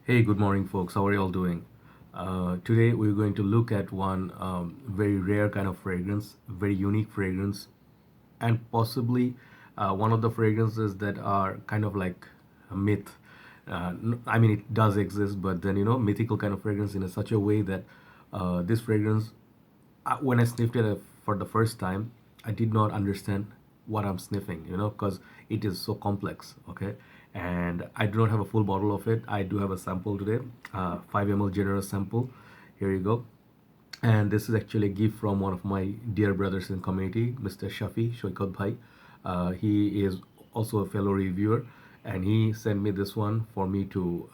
Hey, good morning, folks. How are you all doing? Today, we're going to look at one very rare kind of fragrance, very unique fragrance, and possibly one of the fragrances that are kind of like a myth. I mean, it does exist, but then, mythical kind of fragrance in such a way that this fragrance, when I sniffed it for the first time, I did not understand what I'm sniffing, because it is so complex, okay? And I do not have a full bottle of it. I do have a sample today, 5 ml generous sample. Here you go. And this is actually a gift from one of my dear brothers in community, Mr. Shafi, Shaikat Bhai. He is also a fellow reviewer, and he sent me this one for me to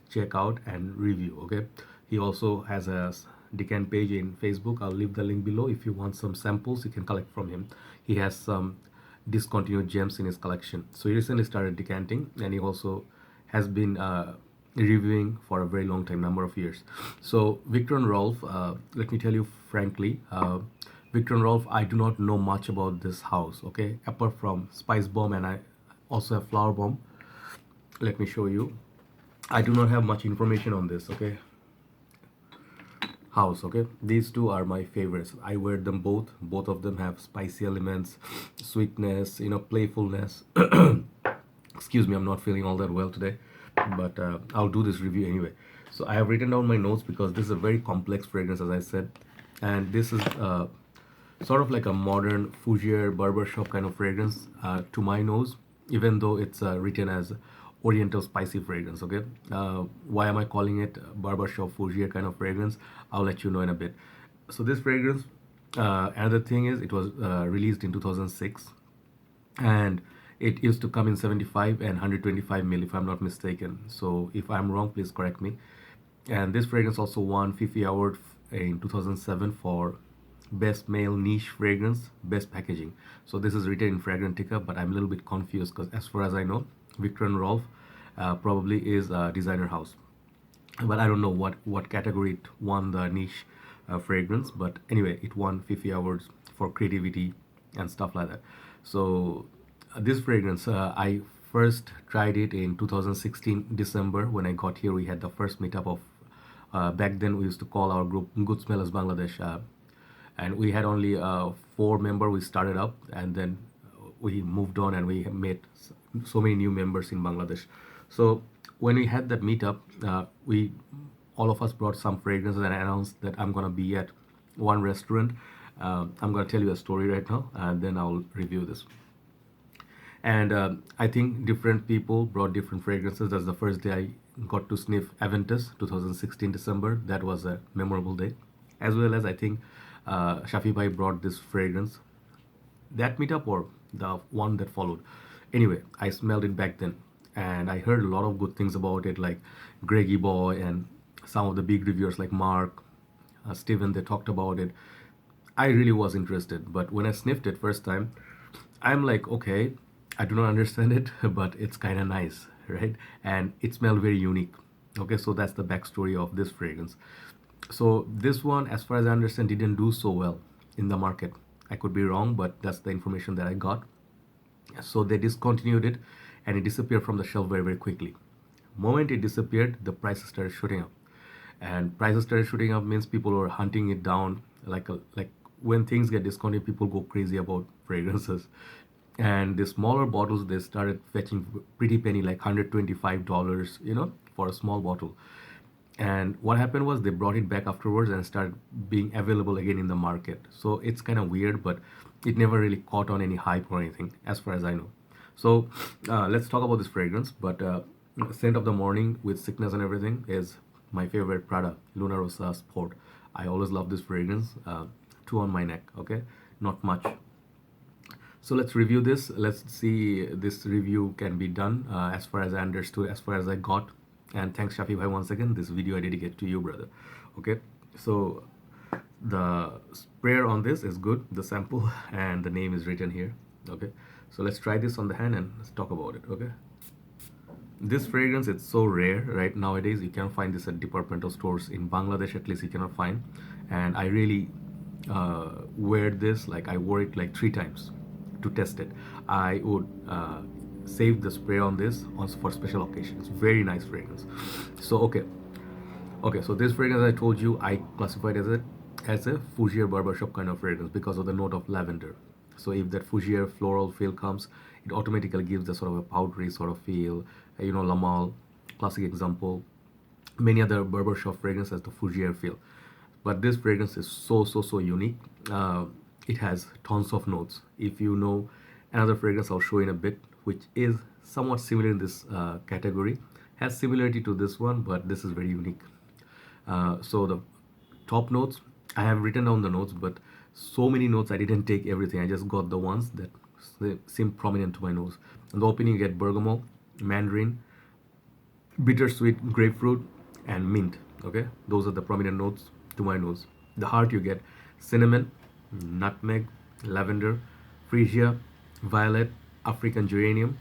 check out and review. Okay, he also has a decant page in Facebook. I'll leave the link below. If you want some samples, you can collect from him. He has some discontinued gems in his collection. So he recently started decanting, and he also has been reviewing for a very long time, number of years. So Victor and Rolf, let me tell you frankly, Victor and Rolf, I do not know much about this house. Okay, apart from Spice Bomb, and I also have Flower Bomb. Let me show you. I do not have much information on this. Okay, house. Okay, these two are my favorites. I wear them both of them have spicy elements, sweetness, playfulness. Excuse me, I'm not feeling all that well today, but I'll do this review anyway. So I have written down my notes because this is a very complex fragrance, as I said, and this is sort of like a modern fougere barbershop kind of fragrance to my nose, even though it's written as oriental spicy fragrance. Okay, why am I calling it barbershop fougere kind of fragrance? I'll let you know in a bit. So this fragrance, another thing is, it was released in 2006, and it used to come in 75 and 125 ml, if I'm not mistaken. So if I'm wrong, please correct me. And this fragrance also won Fifi Award in 2007 for best male niche fragrance, best packaging. So this is written in Fragrantica, but I'm a little bit confused because as far as I know, Victor and Rolf probably is a designer house, but I don't know what category it won the niche fragrance. But anyway, it won Fifi Awards for creativity and stuff like that. So this fragrance, I first tried it in 2016 December when I got here. We had the first meetup of back then we used to call our group Good Smellers Bangladesh, and we had only 4 members. We started up, and then we moved on, and we met so many new members in Bangladesh. So when we had that meetup, we all of us brought some fragrances and announced that I'm gonna be at one restaurant. I'm gonna tell you a story right now, and then I'll review this. And I think different people brought different fragrances. That's the first day I got to sniff Aventus, 2016 December. That was a memorable day. As well as I think Shafi Bhai brought this fragrance. That meetup or the one that followed. Anyway, I smelled it back then, and I heard a lot of good things about it, like Greggy Boy and some of the big reviewers like Mark, Steven. They talked about it. I really was interested, but when I sniffed it first time, I'm like, okay, I do not understand it, but it's kind of nice, right? And it smelled very unique. Okay, so that's the backstory of this fragrance. So this one, as far as I understand, didn't do so well in the market. I could be wrong, but that's the information that I got. So they discontinued it, and it disappeared from the shelf very, very quickly. Moment it disappeared, the prices started shooting up, and prices started shooting up means people were hunting it down. Like when things get discounted, people go crazy about fragrances, and the smaller bottles, they started fetching pretty penny, like $125, for a small bottle. And what happened was they brought it back afterwards and started being available again in the market. So it's kind of weird, but it never really caught on any hype or anything, as far as I know. So let's talk about this fragrance. But scent of the morning with sickness and everything is my favorite Prada Luna Rosa Sport. I always love this fragrance. Two on my neck. Okay, not much. So let's review this. Let's see this review can be done as far as I understood, as far as I got. And thanks Shafi Bhai once again. This video I dedicate to you, brother. Okay, so the sprayer on this is good, the sample, and the name is written here. Okay, so let's try this on the hand and let's talk about it. Okay, this fragrance, it's so rare right nowadays. You cannot find this at departmental stores in Bangladesh, at least you cannot find. And I really wear this, like I wore it like 3 times to test it. I would save the spray on this on for special occasions. Very nice fragrance. So okay, so this fragrance I told you I classified as a Fougere barbershop kind of fragrance because of the note of lavender. So if that Fougere floral feel comes, it automatically gives the sort of a powdery sort of feel. Lamal, classic example. Many other barbershop fragrances has the Fougere feel, but this fragrance is so unique. It has tons of notes. If you know another fragrance, I'll show in a bit, which is somewhat similar in this category, has similarity to this one, but this is very unique. So the top notes, I have written down the notes, but so many notes I didn't take everything. I just got the ones that seem prominent to my nose. In the opening, you get bergamot, mandarin, bittersweet grapefruit, and mint. Okay, those are the prominent notes to my nose. The heart, you get cinnamon, nutmeg, lavender, freesia, violet, African geranium.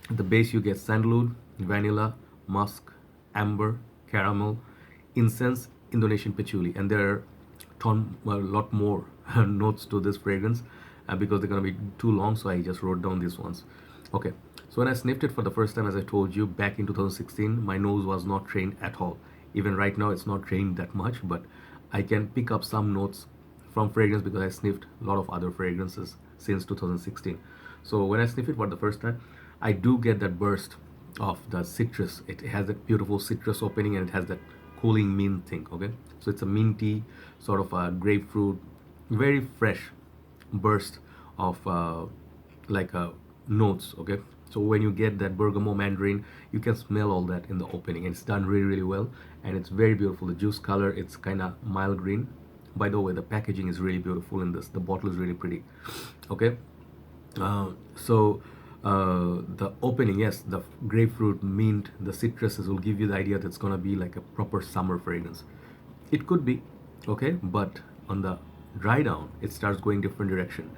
At the base, you get sandalwood, vanilla, musk, amber, caramel, incense, Indonesian patchouli, and there are a lot more notes to this fragrance because they're going to be too long, so I just wrote down these ones. Okay, so when I sniffed it for the first time, as I told you, back in 2016, my nose was not trained at all. Even right now, it's not trained that much, but I can pick up some notes from fragrance because I sniffed a lot of other fragrances since 2016. So when I sniff it for the first time, I do get that burst of the citrus. It has that beautiful citrus opening and it has that cooling mint thing. Okay, so it's a minty sort of a grapefruit, very fresh burst of notes. Okay, so when you get that bergamot, mandarin, you can smell all that in the opening, and it's done really well, and it's very beautiful. The juice color, it's kind of mild green. By the way, the packaging is really beautiful in this. The bottle is really pretty. Okay, the opening, yes, the grapefruit, mint, the citruses will give you the idea that it's gonna be like a proper summer fragrance. It could be, okay, but on the dry down, it starts going different direction.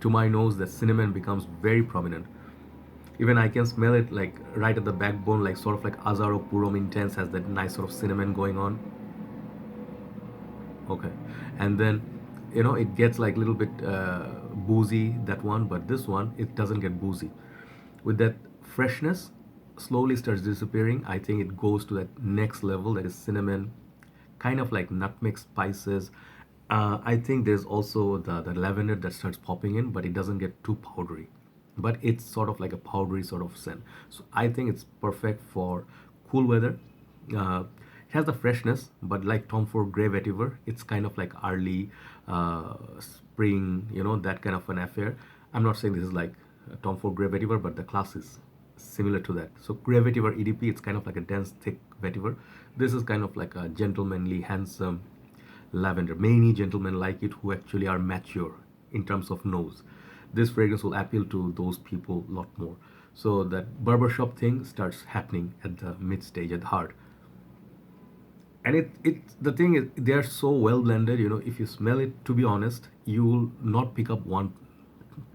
To my nose, the cinnamon becomes very prominent. Even I can smell it like right at the backbone, like sort of like Azaro Purom Intense has that nice sort of cinnamon going on. Okay, and then it gets like a little bit boozy, that one, but this one it doesn't get boozy. With that freshness slowly starts disappearing, I think it goes to that next level, that is cinnamon, kind of like nutmeg spices. I think there's also the lavender that starts popping in, but it doesn't get too powdery, but it's sort of like a powdery sort of scent. So I think it's perfect for cool weather. It has the freshness, but like Tom Ford Grey Vetiver, it's kind of like early spring, that kind of an affair. I'm not saying this is like Tom Ford Grey Vetiver, but the class is similar to that. So Grey Vetiver EDP, it's kind of like a dense, thick vetiver. This is kind of like a gentlemanly, handsome lavender. Many gentlemen like it who actually are mature in terms of nose. This fragrance will appeal to those people a lot more. So that barbershop thing starts happening at the mid stage, at the heart. And the thing is, they are so well blended. If you smell it, to be honest, you will not pick up one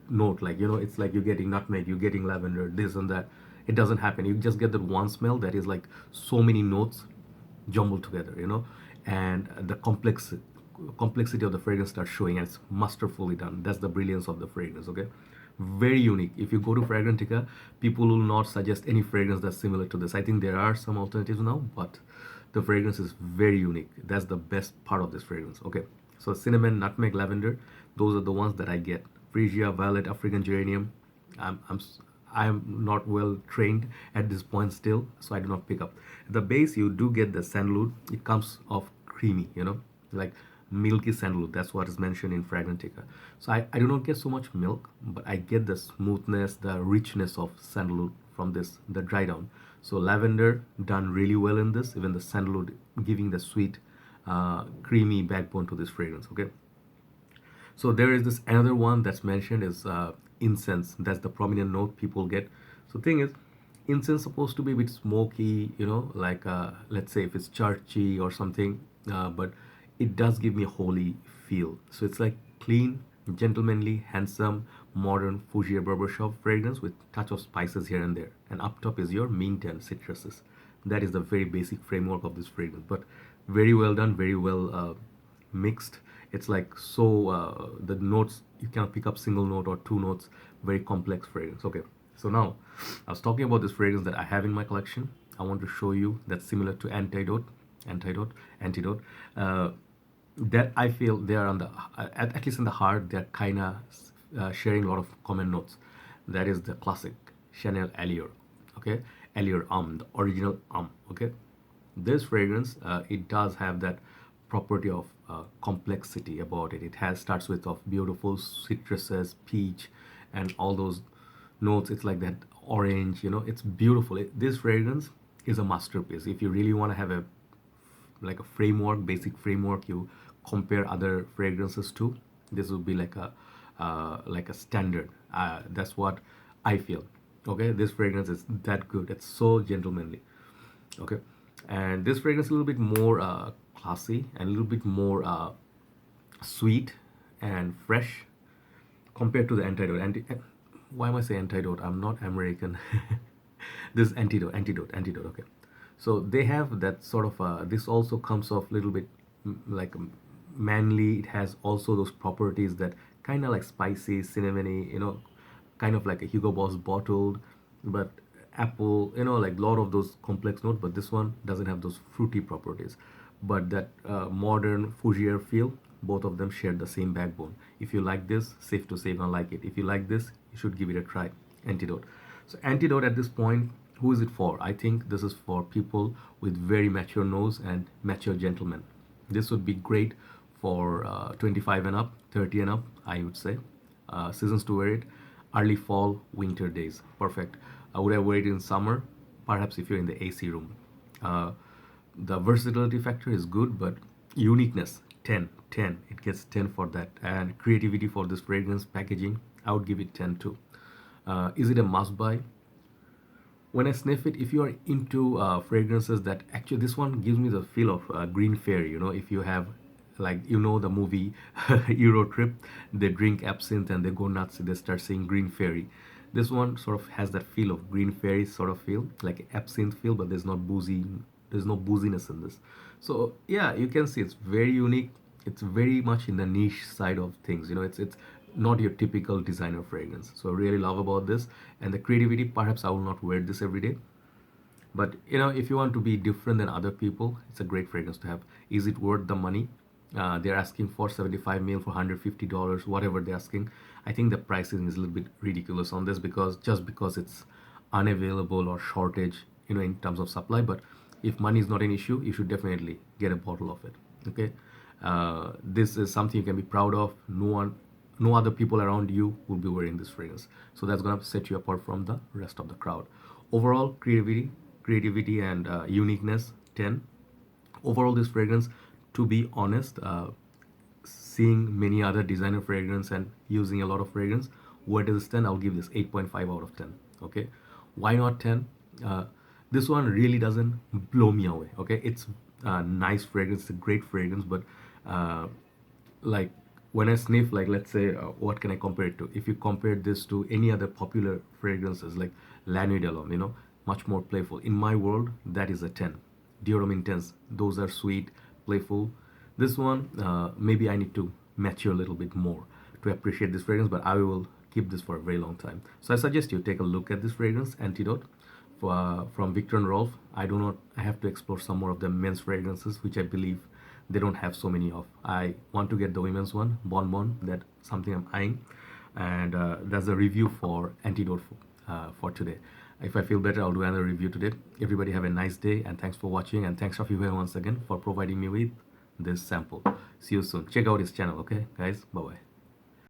note. Like, it's like you're getting nutmeg, you're getting lavender, this and that. It doesn't happen. You just get that one smell that is like so many notes jumbled together, and the complexity of the fragrance starts showing, and it's masterfully done. That's the brilliance of the fragrance. Okay, very unique. If you go to Fragrantica, people will not suggest any fragrance that's similar to this. I think there are some alternatives now, but the fragrance is very unique. That's the best part of this fragrance. Okay, so cinnamon, nutmeg, lavender, those are the ones that I get. Freesia, violet, African geranium. I'm not well trained at this point still, so I do not pick up. At the base, you do get the sandalwood. It comes off creamy, like milky sandalwood. That's what is mentioned in Fragrantica. So I do not get so much milk, but I get the smoothness, the richness of sandalwood from this, the dry down. So lavender done really well in this, even the sandalwood giving the sweet, creamy backbone to this fragrance. Okay. So there is this another one that's mentioned is incense. That's the prominent note people get. So thing is, incense supposed to be a bit smoky, like let's say if it's churchy or something, but it does give me a holy feel. So it's like clean, gentlemanly, handsome, modern Fougere barbershop fragrance with touch of spices here and there. And up top is your mint and citruses. That is the very basic framework of this fragrance, but very well done, very well mixed. It's like so the notes, you cannot pick up single note or two notes. Very complex fragrance. Okay, So now, I was talking about this fragrance that I have in my collection. I want to show you that's similar to Antidote. Uh, that I feel they are on the at least in the heart they're kind of sharing a lot of common notes. That is the classic Chanel Allure, okay, Allure the original okay. This fragrance it does have that property of complexity about it. It has starts with of beautiful citruses, peach, and all those notes. It's like that orange, it's beautiful. This fragrance is a masterpiece. If you really want to have a like a framework, basic framework, you compare other fragrances to, this would be like a standard. That's what I feel. Okay, this fragrance is that good. It's so gentlemanly. Okay, and this fragrance is a little bit more classy and a little bit more sweet and fresh compared to the Antidote. Why am I saying Antidote? I'm not American. This Antidote. Okay, so they have that sort of. This also comes off a little bit like manly. It has also those properties that kind of like spicy, cinnamony. Kind of like a Hugo Boss bottled, but apple. Like a lot of those complex notes. But this one doesn't have those fruity properties. But that modern Fougere feel, both of them share the same backbone. If you like this, safe to say you're gonna like it. If you like this, you should give it a try. Antidote. So Antidote at this point, who is it for? I think this is for people with very mature nose and mature gentlemen. This would be great for 25 and up, 30 and up, I would say. Seasons to wear it: early fall, winter days. Perfect. Would I wear it in summer? Perhaps if you're in the AC room. Uh, the versatility factor is good, but uniqueness, 10, 10. It gets 10 for that. And creativity for this fragrance packaging, I would give it 10 too. Is it a must buy? When I sniff it, if you are into fragrances that actually, this one gives me the feel of Green Fairy. If you have, like, the movie Euro Trip, they drink absinthe and they go nuts, they start saying Green Fairy. This one sort of has that feel of Green Fairy sort of feel, like absinthe feel, but there's no booziness in this. So yeah, you can see it's very unique. It's very much in the niche side of things. It's not your typical designer fragrance. So I really love about this. And the creativity, perhaps I will not wear this every day, but if you want to be different than other people, it's a great fragrance to have. Is it worth the money? They're asking for 75 mil for $150, whatever they're asking. I think the pricing is a little bit ridiculous on this, because it's unavailable or shortage, in terms of supply. But if money is not an issue, you should definitely get a bottle of it. Okay, this is something you can be proud of. No other people around you will be wearing this fragrance, so that's gonna set you apart from the rest of the crowd. Overall, creativity and uniqueness, 10. Overall, this fragrance, to be honest, seeing many other designer fragrance and using a lot of fragrance, where does it stand? I'll give this 8.5 out of 10. Okay, why not 10? This one really doesn't blow me away. Okay, it's a nice fragrance, it's a great fragrance, but like when I sniff, like, let's say, what can I compare it to? If you compare this to any other popular fragrances like La Nuit de l'Homme, much more playful. In my world, that is a 10. Dior Homme Intense, those are sweet, playful. This one, maybe I need to mature a little bit more to appreciate this fragrance, but I will keep this for a very long time. So I suggest you take a look at this fragrance, Antidote, from Viktor&Rolf. I have to explore some more of the men's fragrances, which I believe they don't have so many of. I want to get the women's one, Bon. That's something I'm eyeing. And that's a review for Antidote for today. If I feel better, I'll do another review today. Everybody have a nice day, and thanks for watching. And thanks, Shafi, once again for providing me with this sample. See you soon. Check out his channel, okay, guys? Bye-bye.